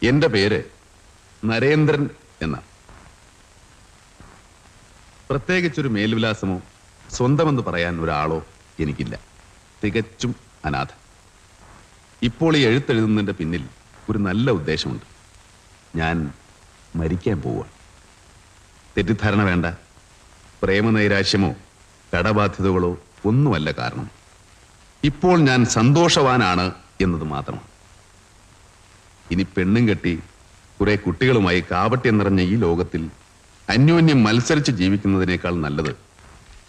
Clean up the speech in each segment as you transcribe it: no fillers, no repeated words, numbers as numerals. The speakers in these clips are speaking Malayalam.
എന്റെ പേര് നരേന്ദ്രൻ എന്ന. പ്രത്യേകിച്ചൊരു മേൽവിലാസമോ സ്വന്തമെന്ന് പറയാൻ ഒരാളോ എനിക്കില്ല. തികച്ചും അനാഥ. ഇപ്പോൾ ഈ എഴുത്തെഴുതുന്നതിന്റെ പിന്നിൽ ഒരു നല്ല ഉദ്ദേശമുണ്ട്. ഞാൻ മരിക്കാൻ പോവുകയാണ്. തെറ്റിദ്ധാരണ വേണ്ട. പ്രേമനൈരാശ്യമോ കടബാധ്യതകളോ ഒന്നുമല്ല കാരണം. ഇപ്പോൾ ഞാൻ സന്തോഷവാനാണ് എന്നത് മാത്രമാണ്. ഇനി പെണ്ണും കെട്ടി കുറെ കുട്ടികളുമായി കാപട്യം നിറഞ്ഞ ഈ ലോകത്തിൽ അന്യോന്യം മത്സരിച്ച് ജീവിക്കുന്നതിനേക്കാൾ നല്ലത്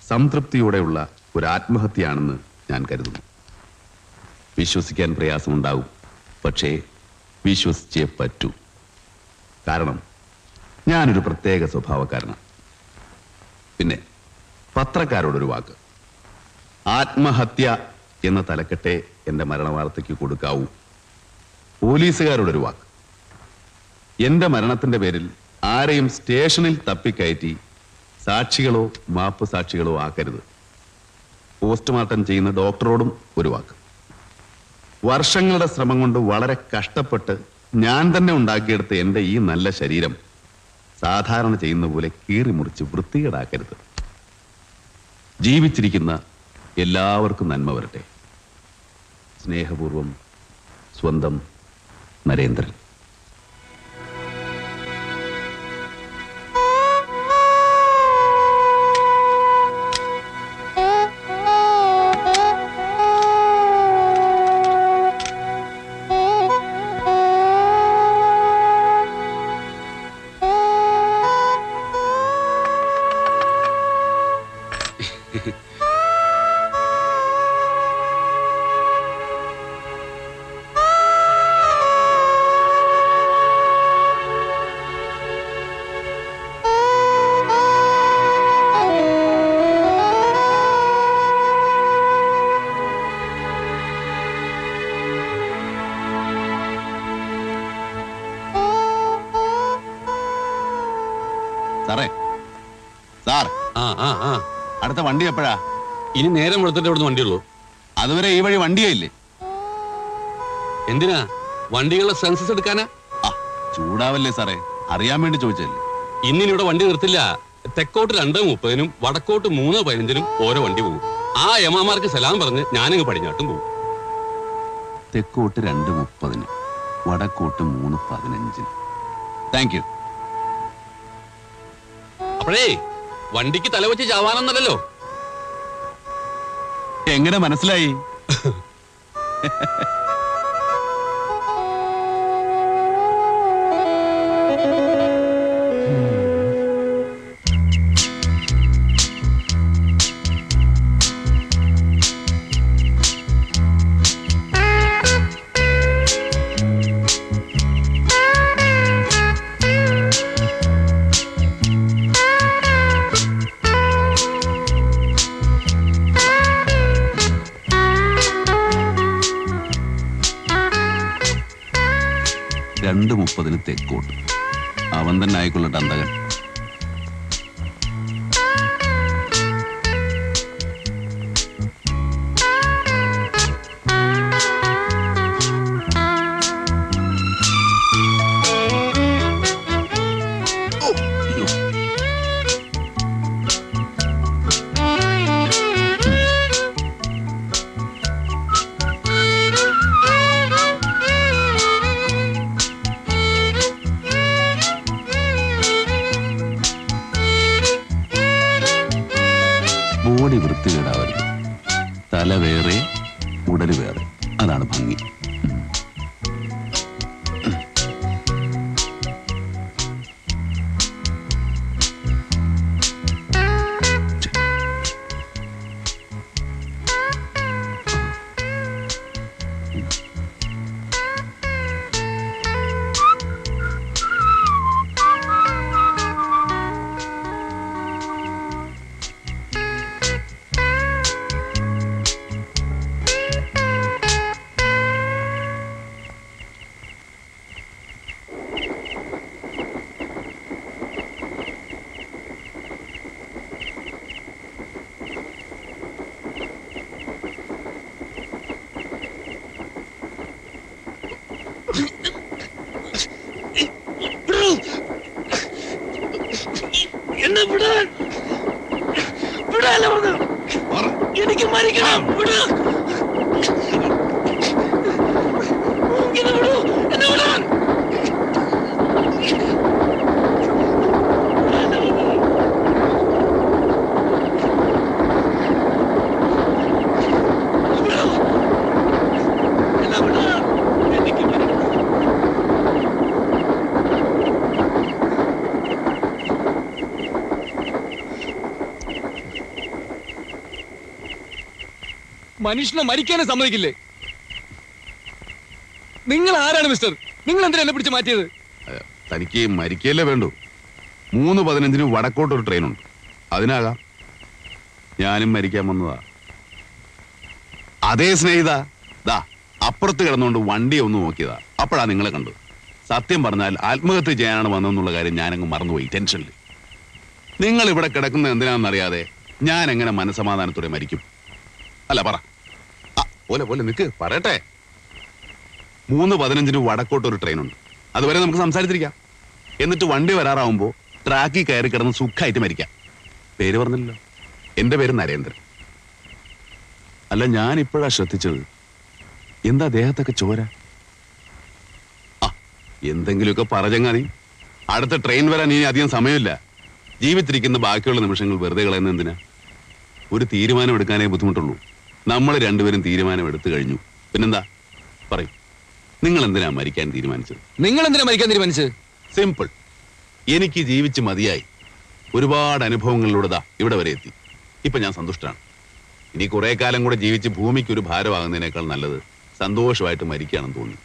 സംതൃപ്തിയോടെയുള്ള ഒരു ആത്മഹത്യയാണെന്ന് ഞാൻ കരുതുന്നു. വിശ്വസിക്കാൻ പ്രയാസമുണ്ടാവും, പക്ഷേ വിശ്വസിച്ചേ പറ്റൂ. കാരണം ഞാനൊരു പ്രത്യേക സ്വഭാവക്കാരനാണ്. പിന്നെ പത്രക്കാരോടൊരു വാക്ക്. ആത്മഹത്യ എന്ന തലക്കെട്ടേ എന്റെ മരണവാർത്തയ്ക്ക് കൊടുക്കാവൂ. പോലീസുകാരോടൊരു വാക്ക്. എന്റെ മരണത്തിന്റെ പേരിൽ ആരെയും സ്റ്റേഷനിൽ തപ്പിക്കയറ്റി സാക്ഷികളോ മാപ്പ് സാക്ഷികളോ ആക്കരുത്. പോസ്റ്റ്മോർട്ടം ചെയ്യുന്ന ഡോക്ടറോടും ഒരു വാക്ക്. വർഷങ്ങളുടെ ശ്രമം കൊണ്ട് വളരെ കഷ്ടപ്പെട്ട് ഞാൻ തന്നെ ഉണ്ടാക്കിയെടുത്ത എന്റെ ഈ നല്ല ശരീരം സാധാരണ ചെയ്യുന്ന പോലെ കീറി മുറിച്ച് വൃത്തികേടാക്കരുത്. ജീവിച്ചിരിക്കുന്ന എല്ലാവർക്കും നന്മ വരട്ടെ. സ്നേഹപൂർവം, സ്വന്തം നരേന്ദ്രൻ. സാറേ, സാർ, അടുത്ത വണ്ടി എപ്പോഴാ? ഇനി നേരം വെളുത്തിട്ട് ഇവിടുന്ന് വണ്ടിയുള്ളൂ. അതുവരെ ഈ വഴി വണ്ടിയേ ഇല്ലേ? എന്തിനാ? വണ്ടികളുടെ സെൻസസ് എടുക്കാനാ? ചൂടാവല്ലേ സാറേ, അറിയാൻ വേണ്ടി ചോദിച്ചല്ലേ. ഇന്നിവിടെ വണ്ടി നിർത്തില്ല. തെക്കോട്ട് 2:30-നും വടക്കോട്ട് 3:15-നും ഓരോ വണ്ടി പോകും. ആ യമാമാർക്ക് സലാം പറഞ്ഞ് ഞാനിങ്ങ് പടിഞ്ഞാട്ടും പോകും. തെക്കോട്ട് 2:30-ന്, വടക്കോട്ട് 3:15-ന്. Thank you. അപ്പോഴേ വണ്ടിക്ക് തലവെച്ച് ചാവാനൊന്നല്ലോ. എങ്ങനെ മനസ്സിലായി? ന് തെക്കോട്ട്. അവൻ തന്നെ ആയിക്കൊള്ളട്ടെ അന്തകൻ. ബോഡി വൃത്തികേടാവരുത്. തല വേറെ, ഉടല് വേറെ. അതാണ് ഭംഗി. മരിക്കണം. വിട്. എന്നെ വിടൂ. എന്നെ വിടാൻ. മനുഷ്യനെ മരിക്കാനേ സമ്മതിക്കില്ലേ? നിങ്ങൾ ആരാണ് മിസ്റ്റർ? നിങ്ങൾ എന്തിനാ എന്നെ പിടിച്ച് മാറ്റിയത്? തനിക്ക് മരിക്കല്ലേ വേണ്ടു. 3:15 വടക്കോട്ട് ഒരു ട്രെയിനുണ്ട്. അതിനാകാം ഞാനും മരിക്കാൻ വന്നതാ. അതേ സ്നേഹിത, ദാ അപ്പുറത്ത് കിടന്നുകൊണ്ട് വണ്ടി ഒന്ന് നോക്കിയതാ. അപ്പോഴാ നിങ്ങളെ കണ്ടു. സത്യം പറഞ്ഞാൽ ആത്മഹത്യ ചെയ്യാനാണ് വന്നതെന്നുള്ള കാര്യം ഞാനങ്ങ് മറന്നുപോയി ടെൻഷനിൽ. നിങ്ങൾ ഇവിടെ കിടക്കുന്നത് എന്തിനാണെന്നറിയാതെ ഞാൻ എങ്ങനെ മനസമാധാനത്തോടെ മരിക്കും? അല്ല പറ. പോലെ പോലെ നിക്ക് പറയട്ടെ. 3:15 വടക്കോട്ട് ഒരു ട്രെയിനുണ്ട്. അതുവരെ നമുക്ക് സംസാരിച്ചിരിക്കാം. എന്നിട്ട് വണ്ടി വരാറാവുമ്പോ ട്രാക്കിൽ കയറി കിടന്ന് സുഖമായിട്ട് മരിക്കാം. പേര് പറഞ്ഞില്ലല്ലോ. എന്റെ പേര് നരേന്ദ്രൻ. അല്ല, ഞാൻ ഇപ്പോഴാ ശ്രദ്ധിച്ചത്. എന്താ ദേഹത്തൊക്കെ ചോര? എന്തെങ്കിലുമൊക്കെ പറഞ്ഞങ്ങാതി. അടുത്ത ട്രെയിൻ വരാൻ ഇനി അധികം സമയമില്ല. ജീവിച്ചിരിക്കുന്ന ബാക്കിയുള്ള നിമിഷങ്ങൾ വെറുതെ കളയുന്ന എന്തിനാ? ഒരു തീരുമാനം എടുക്കാനേ ബുദ്ധിമുട്ടുള്ളൂ. നമ്മൾ രണ്ടുപേരും തീരുമാനം എടുത്തു കഴിഞ്ഞു. പിന്നെന്താ പറയും? നിങ്ങൾ എന്തിനാ മരിക്കാൻ തീരുമാനിച്ചത്? നിങ്ങൾ എന്തിനാ മരിക്കാൻ തീരുമാനിച്ചത്? സിമ്പിൾ. എനിക്ക് ജീവിച്ച് മതിയായി. ഒരുപാട് അനുഭവങ്ങളിലൂടെ ദാ ഇവിടെ വരെ എത്തി. ഇപ്പൊ ഞാൻ സന്തുഷ്ടനാണ്. ഇനി കുറെ കാലം കൂടെ ജീവിച്ച് ഭൂമിക്ക് ഒരു ഭാരമാകുന്നതിനേക്കാൾ നല്ലത് സന്തോഷമായിട്ട് മരിക്കുകയാണെന്ന് തോന്നി.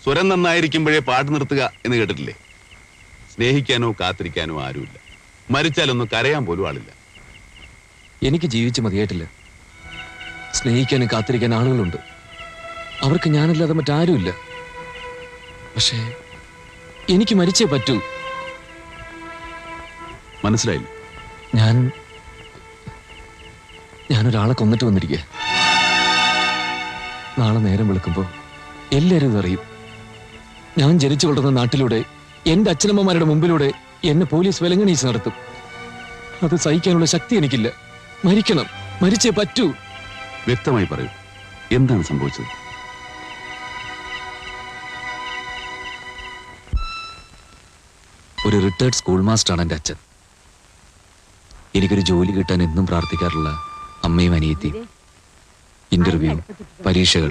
സ്വരം നന്നായിരിക്കുമ്പോഴേ പാട്ട് നിർത്തുക എന്ന് കേട്ടിട്ടില്ലേ? സ്നേഹിക്കാനോ കാത്തിരിക്കാനോ ആരുമില്ല. മരിച്ചാലൊന്ന് കരയാൻ പോലും ആളില്ല. എനിക്ക് ജീവിച്ച് മതിയായിട്ടില്ല. സ്നേഹിക്കാനും കാത്തിരിക്കാൻ ആളുകളുണ്ട്. അവർക്ക് ഞാനല്ലാതെ മറ്റാരുമില്ല. പക്ഷേ എനിക്ക് മരിച്ചേ പറ്റൂ. മനസ്സിലായില്ല? ഞാനൊരാളെ കൊന്നിട്ട് വന്നിരിക്കുക. നാളെ നേരം വെളുക്കുമ്പോ എല്ലാവരും ഇതറിയും. ഞാൻ ജനിച്ചു വളർന്ന നാട്ടിലൂടെ എന്റെ അച്ഛനമ്മമാരുടെ മുമ്പിലൂടെ എന്നെ പോലീസ് വിലങ്ങണീച്ച് നടത്തും. അത് സഹിക്കാനുള്ള ശക്തി എനിക്കില്ല. മരിക്കണം, മരിച്ചേ പറ്റൂ. വ്യക്തമായി പറയൂ, എന്താണ് സംഭവിച്ചത്? ഒരു റിട്ടയർഡ് സ്കൂൾ മാസ്റ്ററാണ് എൻ്റെ അച്ഛൻ. എനിക്കൊരു ജോലി കിട്ടാൻ എന്നും പ്രാർത്ഥിക്കാറുള്ള അമ്മയും അനിയത്തിയും. ഇന്റർവ്യൂ, പരീക്ഷകൾ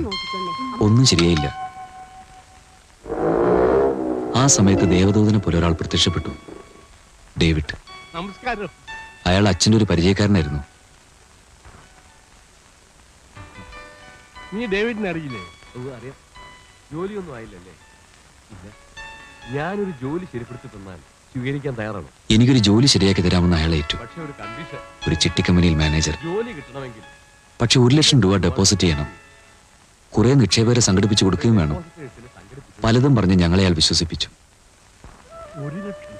ഒന്നും ശരിയായില്ല. ആ സമയത്ത് ദേവദൂതനെ പോലെ ഒരാൾ പ്രത്യക്ഷപ്പെട്ടു. ഡേവിഡ്. നമസ്കാരം. അയാൾ അച്ഛൻ്റെ ഒരു പരിചയക്കാരനായിരുന്നു. നീ ഡേവിഡിനെ അറിയില്ലേ? അറിയാം. ജോലിയൊന്നും ആയില്ലല്ലേ? ഇല്ല. ഞാനൊരു ജോലി ശരിപ്പെടുത്തി തന്നാൽ സ്വീകരിക്കാൻ തയ്യാറാണ്. എനിക്കൊരു ജോലി ശരിയാക്കി തരാമെന്ന് അയാളെ ഏറ്റു. പക്ഷെ ഒരു കണ്ടീഷൻ. ഒരു ചിട്ടി കമ്പനിയിൽ മാനേജർ. ജോലി കിട്ടണമെങ്കിൽ പക്ഷെ 1 ലക്ഷം രൂപ ഡെപ്പോസിറ്റ് ചെയ്യണം. കുറെ നിക്ഷേപകരെ സംഘടിപ്പിച്ചു കൊടുക്കുകയും വേണം. പലതും പറഞ്ഞ് ഞങ്ങളെ അയാൾ വിശ്വസിപ്പിച്ചു. 1 ലക്ഷം.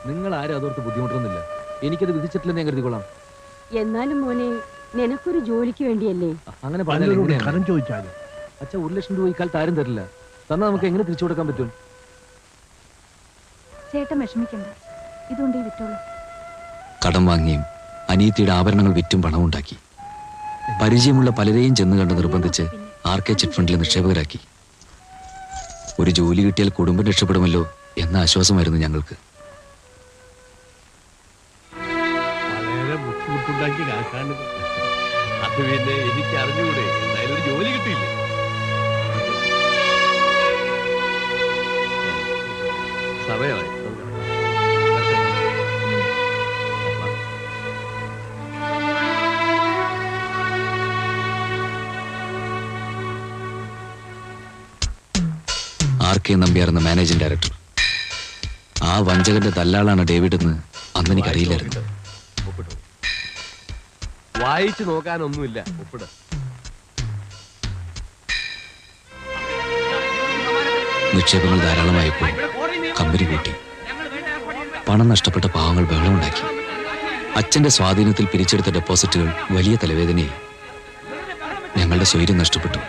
നിങ്ങൾ ആരും അതോർത്ത് ബുദ്ധിമുട്ടൊന്നുമില്ല. എനിക്കത് വിധിച്ചിട്ടില്ലെന്ന് ഞാൻ കരുതിക്കൊള്ളാം. എന്നാലും മോനെ, നിനക്കൊരു ജോലിക്ക് വേണ്ടിയല്ലേ? അങ്ങനെ കരം ചോദിച്ചാലും അച്ഛാ 1 ലക്ഷം രൂപ ഇക്കാലത്ത് ആരും തരില്ല. തന്നാൽ നമുക്ക് എങ്ങനെ തിരിച്ചു കൊടുക്കാൻ പറ്റും? ചേട്ടൻ വിഷമിക്കണ്ട, ഇതുകൊണ്ട് വിറ്റോളൂ. കടം വാങ്ങിയും അനിയത്തിയുടെ ആഭരണങ്ങൾ വിറ്റും പണമുണ്ടാക്കി. പരിചയമുള്ള പലരെയും ചെന്ന് കണ്ട് നിർബന്ധിച്ച് RK ചിറ്റ് ഫണ്ടിൽ നിക്ഷേപകരാക്കി. ഒരു ജോലി കിട്ടിയാൽ കുടുംബം രക്ഷപ്പെടുമല്ലോ എന്ന ആശ്വാസമായിരുന്നു ഞങ്ങൾക്ക്. വളരെ ബുദ്ധിമുട്ടുണ്ടാക്കി കാക്കാണിത്. അത് പിന്നെ എനിക്ക് അറിഞ്ഞുകൂടെ? എന്തായാലും ഒരു ജോലി കിട്ടിയില്ലേ? സമയമായി. RK നമ്പ്യാർ എന്ന മാനേജിംഗ് ഡയറക്ടർ. ആ വഞ്ചകന്റെ ദല്ലാളാണ് ഡേവിഡ് എന്ന് അന്ന് എനിക്കറിയില്ലായിരുന്നു. വായിച്ചു നോക്കാനൊന്നുമില്ല. ഒപ്പിട. നിക്ഷേപങ്ങൾ ധാരാളമായപ്പോൾ കമ്പനി കൂട്ടി. പണം നഷ്ടപ്പെട്ട പാവങ്ങൾ ബഹളമുണ്ടാക്കി. അച്ഛന്റെ സ്വാധീനത്തിൽ പിരിച്ചെടുത്ത ഡെപ്പോസിറ്റുകൾ വലിയ തലവേദനയായി. ഞങ്ങളുടെ സ്വൈര്യം നഷ്ടപ്പെട്ടു.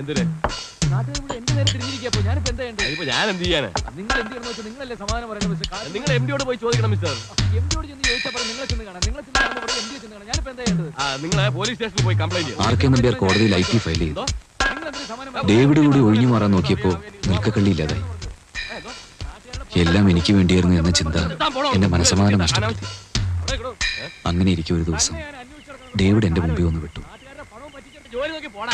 എന്തിന്? ഇപ്പൊ ഞാൻ എന്ത് ചെയ്യാനാ? നിങ്ങൾ എന്ത് ചെയ്യണമെന്ന് വെച്ചാൽ നിങ്ങളല്ലേ സമാധാനം പറയുന്നത് മിസ്റ്റർ. നിങ്ങൾ എംഡിയോട് പോയി ചോദിക്കണം മിസ്റ്റർ. എംഡിയോട് ചെന്ന് ചോദിച്ചാൽ പറയും നിങ്ങൾ ചെന്ന് കാണാം. നിങ്ങൾ ചെന്ന് കാണുമ്പോൾ പറയും എംഡിയെ ചെന്ന് കാണാം. ഞാനിപ്പോ എന്താ ചെയ്യേണ്ടത്? നിങ്ങൾ പോലീസ് സ്റ്റേഷനിൽ പോയി കംപ്ലൈന്റ് ചെയ്യും. ആർ കെ നമ്പ്യാർ കോടതിയിൽ IT ഫയൽ ചെയ്തു. നിങ്ങൾ എന്തിനാ സമാധാനം ഡേവിഡ് കൂടി ഒഴിഞ്ഞു മാറാൻ നോക്കിയപ്പോ നിൽക്കക്കള്ളിയില്ലാതായി. എല്ലാം എനിക്ക് വേണ്ടിയായിരുന്നു എന്ന ചിന്ത എന്റെ മനസ്സമാധാനം നഷ്ടപ്പെടുത്തി. അങ്ങനെ ഇരിക്കും ഒരു ദിവസം ഡേവിഡ് എന്റെ മുമ്പിൽ വന്ന് വിട്ടു. ജോലി നോക്കി പോടാ.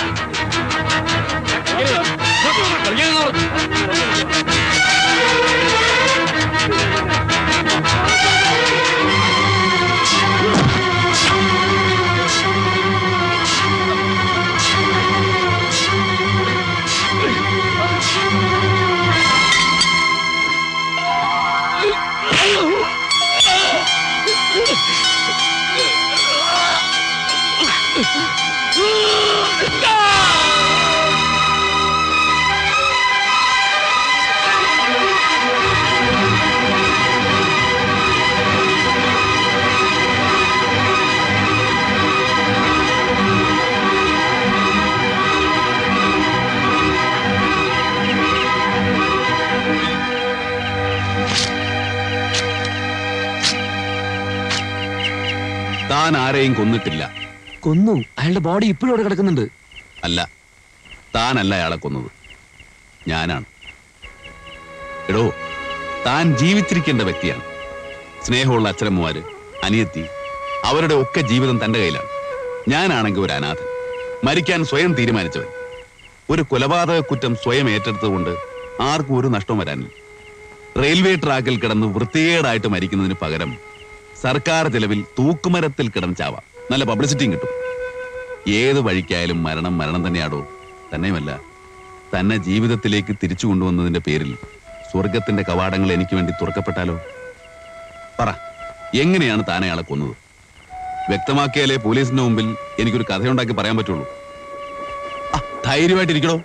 താൻ ആരെയും കൊന്നിട്ടില്ല. കൊന്നു. അയാളുടെ ബോഡി ഇപ്പോഴും അവിടെ കിടക്കുന്നുണ്ട്. അല്ല, താനല്ല അയാളെ കൊന്നത്, ഞാനാണ്. എടോ, താൻ ജീവിച്ചിരിക്കേണ്ട വ്യക്തിയാണ്. സ്നേഹമുള്ള അച്ഛനമ്മമാര്, അനിയത്തി, അവരുടെ ഒക്കെ ജീവിതം തന്റെ കയ്യിലാണ്. ഞാനാണെങ്കിൽ ഒരു അനാഥൻ, മരിക്കാൻ സ്വയം തീരുമാനിച്ചവൻ. ഒരു കൊലപാതക കുറ്റം സ്വയം ഏറ്റെടുത്തുകൊണ്ട് ആർക്കും ഒരു നഷ്ടവും വരാനില്ല. റെയിൽവേ ട്രാക്കിൽ കിടന്ന് വൃത്തികേടായിട്ട് മരിക്കുന്നതിന് പകരം സർക്കാർ ചെലവിൽ തൂക്കുമരത്തിൽ കിടന്ന് ചാവാം. നല്ല പബ്ലിസിറ്റിയും കിട്ടും. ഏത് വഴിക്കായാലും മരണം മരണം തന്നെയാടോ. തന്നെയുമല്ല, തന്നെ ജീവിതത്തിലേക്ക് തിരിച്ചു കൊണ്ടുവന്നതിന്റെ പേരിൽ സ്വർഗത്തിന്റെ കവാടങ്ങൾ എനിക്ക് വേണ്ടി തുറക്കപ്പെട്ടാലോ? പറ, എങ്ങനെയാണ് താൻ അയാളെ കൊന്നത്? വ്യക്തമാക്കിയാലേ പോലീസിന്റെ മുമ്പിൽ എനിക്കൊരു കഥയുണ്ടാക്കി പറയാൻ പറ്റുള്ളൂ. ധൈര്യമായിട്ടിരിക്കണോ?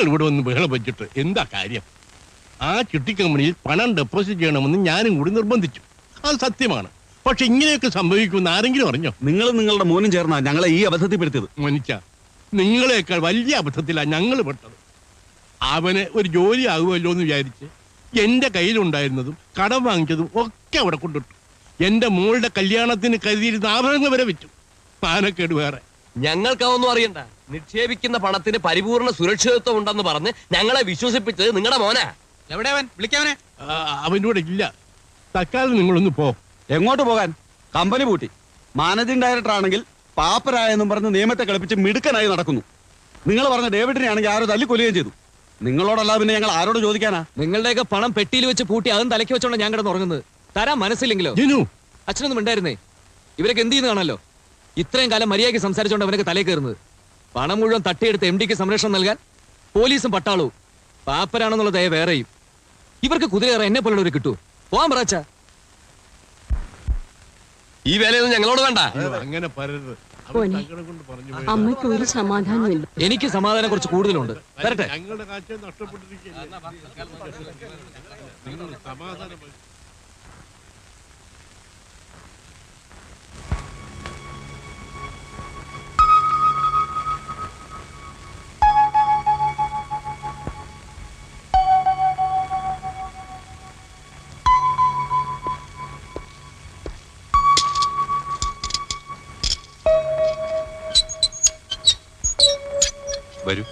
നിങ്ങൾ ഇവിടെ വന്ന് ബഹളം വെച്ചിട്ട് എന്താ കാര്യം? ആ ചിട്ടി കമ്പനിയിൽ പണം ഡെപ്പോസിറ്റ് ചെയ്യണമെന്ന് ഞാനും കൂടി നിർബന്ധിച്ചു. അത് സത്യമാണ്. പക്ഷെ ഇങ്ങനെയൊക്കെ സംഭവിക്കുമെന്ന് ആരെങ്കിലും അറിഞ്ഞോ? നിങ്ങളും നിങ്ങളുടെ മോനും ചേർന്നാ ഞങ്ങളെ ഈ അബദ്ധത്തിൽപ്പെടുത്തിയത്. മനുഷ്യ, നിങ്ങളെക്കാൾ വലിയ അബദ്ധത്തിലാണ് ഞങ്ങൾ പെട്ടത്. അവന് ഒരു ജോലി ആകുമല്ലോ എന്ന് വിചാരിച്ച് എന്റെ കയ്യിലുണ്ടായിരുന്നതും കടം വാങ്ങിച്ചതും ഒക്കെ അവിടെ കൊണ്ടിട്ടു. എന്റെ മോളുടെ കല്യാണത്തിന് കരുതിയിരുന്ന ആഭരണങ്ങൾ വരെ വിറ്റു. മാനക്കേട് വേറെ. ഞങ്ങൾക്കതൊന്നും അറിയണ്ട. നിക്ഷേപിക്കുന്ന പണത്തിന് പരിപൂർണ സുരക്ഷിതത്വം ഉണ്ടെന്ന് പറഞ്ഞ് ഞങ്ങളെ വിശ്വസിപ്പിച്ചത് നിങ്ങളുടെ മോനാ. എവിടെ അവൻ? വിളിക്കാവനെ. അവനോട് ഇല്ല. തൽക്കാലം നിങ്ങളൊന്ന് പോ. എങ്ങോട്ട് പോകാൻ? കമ്പനി പൂട്ടി. മാനേജിംഗ് ഡയറക്ടർ ആണെങ്കിൽ പാപ്പരായെന്നും പറഞ്ഞ് നിയമത്തെ കളിപ്പിച്ച് മിടുക്കനായി നടക്കുന്നു. നിങ്ങൾ പറഞ്ഞ ഡേവിഡിനെ ആണെങ്കിൽ ആരോ തല്ലിക്കൊല്ലുകയും ചെയ്തു. നിങ്ങളോടല്ല പിന്നെ ഞങ്ങൾ ആരോട് ചോദിക്കാനാ? നിങ്ങളുടെയൊക്കെ പണം പെട്ടിയിൽ വെച്ച് പൂട്ടി അതും തലയ്ക്ക് വെച്ചോണ്ട് ഞാൻ കിടന്ന് ഉറങ്ങുന്നത്. തരാൻ മനസ്സില്ലെങ്കിലോ? അച്ഛനൊന്നും ഉണ്ടായിരുന്നേ. ഇവരൊക്കെ എന്ത് ചെയ്യുന്ന കാണല്ലോ. ഇത്രയും കാലം മര്യാദയ്ക്ക് സംസാരിച്ചോണ്ട് അവനൊക്കെ തലയിൽ കയറുന്നത്. പണം മുഴുവൻ തട്ടിയെടുത്ത് MD-ക്ക് സംരക്ഷണം നൽകാൻ പോലീസും പട്ടാളവും. പാപ്പരാണെന്നുള്ള ദയ വേറെയും. ഇവർക്ക് കുതിര കയറാൻ എന്നെ പോലുള്ളവർ കിട്ടൂ. പോവാൻ പറച്ച. ഈ വേലയൊന്നും ഞങ്ങളോട് വേണ്ട. അങ്ങനെ പറയരുത്. അമ്മയ്ക്ക് ഒരു സമാധാനമില്ല. എനിക്ക് സമാധാനം കുറച്ച് കൂടുതലുണ്ട്. വരട്ടെ. ഞങ്ങളുടെ കാഴ്ച നഷ്ടപ്പെട്ടിരിക്കുകയാണ്. സമാധാനം. വരൂ.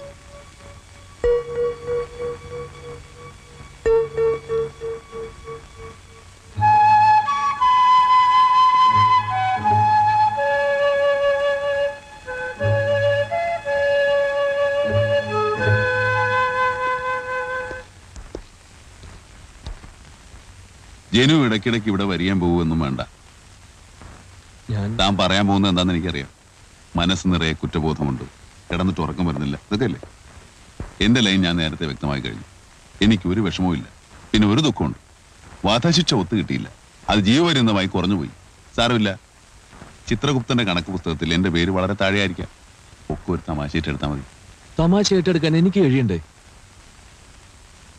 ജനു ഇടയ്ക്കിടയ്ക്ക് ഇവിടെ വരിയാൻ പോകുമെന്നും വേണ്ട. താൻ പറയാൻ പോകുന്നത് എന്താണെന്ന് എനിക്കറിയാം. മനസ്സ് നിറയെ കുറ്റബോധമുണ്ട്. കിടന്നിട്ട് ഉറക്കം വരുന്നില്ല. ഇതൊക്കെ അല്ലേ എന്റെ ലൈൻ. ഞാൻ നേരത്തെ വ്യക്തമായി കഴിഞ്ഞു. എനിക്ക് ഒരു വിഷമവും ഇല്ല. പിന്നെ ഒരു ദുഃഖമുണ്ട്. വധശിക്ഷ ഒത്തു കിട്ടിയില്ല. അത് ജീവപര്യന്തമായി കുറഞ്ഞുപോയി. സാരമില്ല. ചിത്രഗുപ്തന്റെ കണക്ക് പുസ്തകത്തിൽ എന്റെ പേര് വളരെ താഴെയായിരിക്കാം. ഒക്കെ ഒരു തമാശയായിട്ട് എടുത്താൽ മതി. തമാശ ഏറ്റെടുക്കാൻ എനിക്ക് കഴിയണ്ടേ?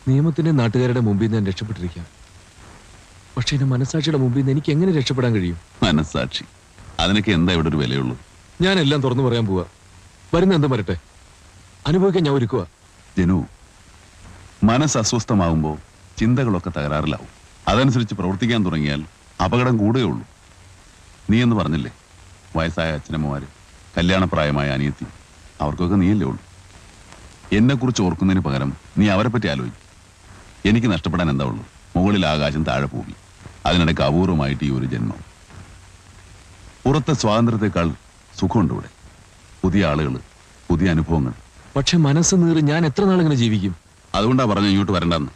നിയമത്തിന്റെ നാട്ടുകാരുടെ മുമ്പിൽ നിന്ന് ഞാൻ രക്ഷപ്പെട്ടിരിക്കാം. പക്ഷെ എന്റെ മനസാക്ഷിയുടെ മുമ്പിൽ നിന്ന് എനിക്ക് എങ്ങനെ രക്ഷപ്പെടാൻ കഴിയും? മനസാക്ഷി, അതിനൊക്കെ എന്താ ഇവിടെ ഒരു വിലയുള്ളൂ? ഞാൻ എല്ലാം തുറന്നു പറയാൻ പോവാ. വരുന്ന എന്തും വരട്ടെ. അനുഭവിക്കാൻ ഞാൻ ഒരുക്കുക. ജനു, മനസ്സ് അസ്വസ്ഥമാകുമ്പോൾ ചിന്തകളൊക്കെ തകരാറിലാവും. അതനുസരിച്ച് പ്രവർത്തിക്കാൻ തുടങ്ങിയാൽ അപകടം കൂടുകയുള്ളൂ. നീ എന്ന് പറഞ്ഞില്ലേ, വയസ്സായ അച്ഛനമ്മമാര്, കല്യാണപ്രായമായ അനിയത്തി, അവർക്കൊക്കെ നീയല്ലേ ഉള്ളൂ. എന്നെക്കുറിച്ച് ഓർക്കുന്നതിന് പകരം നീ അവരെ പറ്റി ആലോചിക്കും. എനിക്ക് നഷ്ടപ്പെടാൻ എന്താ ഉള്ളൂ? മുകളിൽ ആകാശം, താഴെ ഭൂമി. അതിനിടയ്ക്ക് അപൂർവമായിട്ട് ഈ ഒരു ജന്മം. പുറത്തെ സ്വാതന്ത്ര്യത്തെക്കാൾ സുഖമുണ്ട് ഇവിടെ. പുതിയ ആളുകൾ, പുതിയ അനുഭവങ്ങൾ. പക്ഷെ മനസ്സ് നീറി ഞാൻ എത്ര നാളിങ്ങനെ ജീവിക്കും? അതുകൊണ്ടാ പറഞ്ഞ ഇങ്ങോട്ട് വരണ്ടെന്ന്.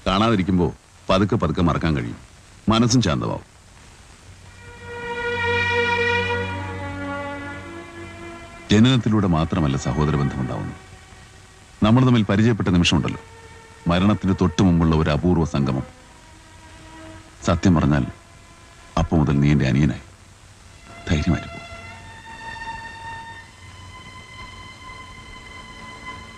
കാണാതിരിക്കുമ്പോ പതുക്കെ പതുക്കെ മറക്കാൻ കഴിയും. മനസ്സും ശാന്തമാവും. ജനനത്തിലൂടെ മാത്രമല്ല സഹോദര ബന്ധമുണ്ടാവുന്നു. നമ്മൾ തമ്മിൽ പരിചയപ്പെട്ട നിമിഷമുണ്ടല്ലോ, മരണത്തിന് തൊട്ടു മുമ്പുള്ള ഒരു അപൂർവ സംഗമം. സത്യം പറഞ്ഞാൽ അപ്പൊ മുതൽ നീ എന്റെ അനിയനായി. ധൈര്യമായിരുന്നു.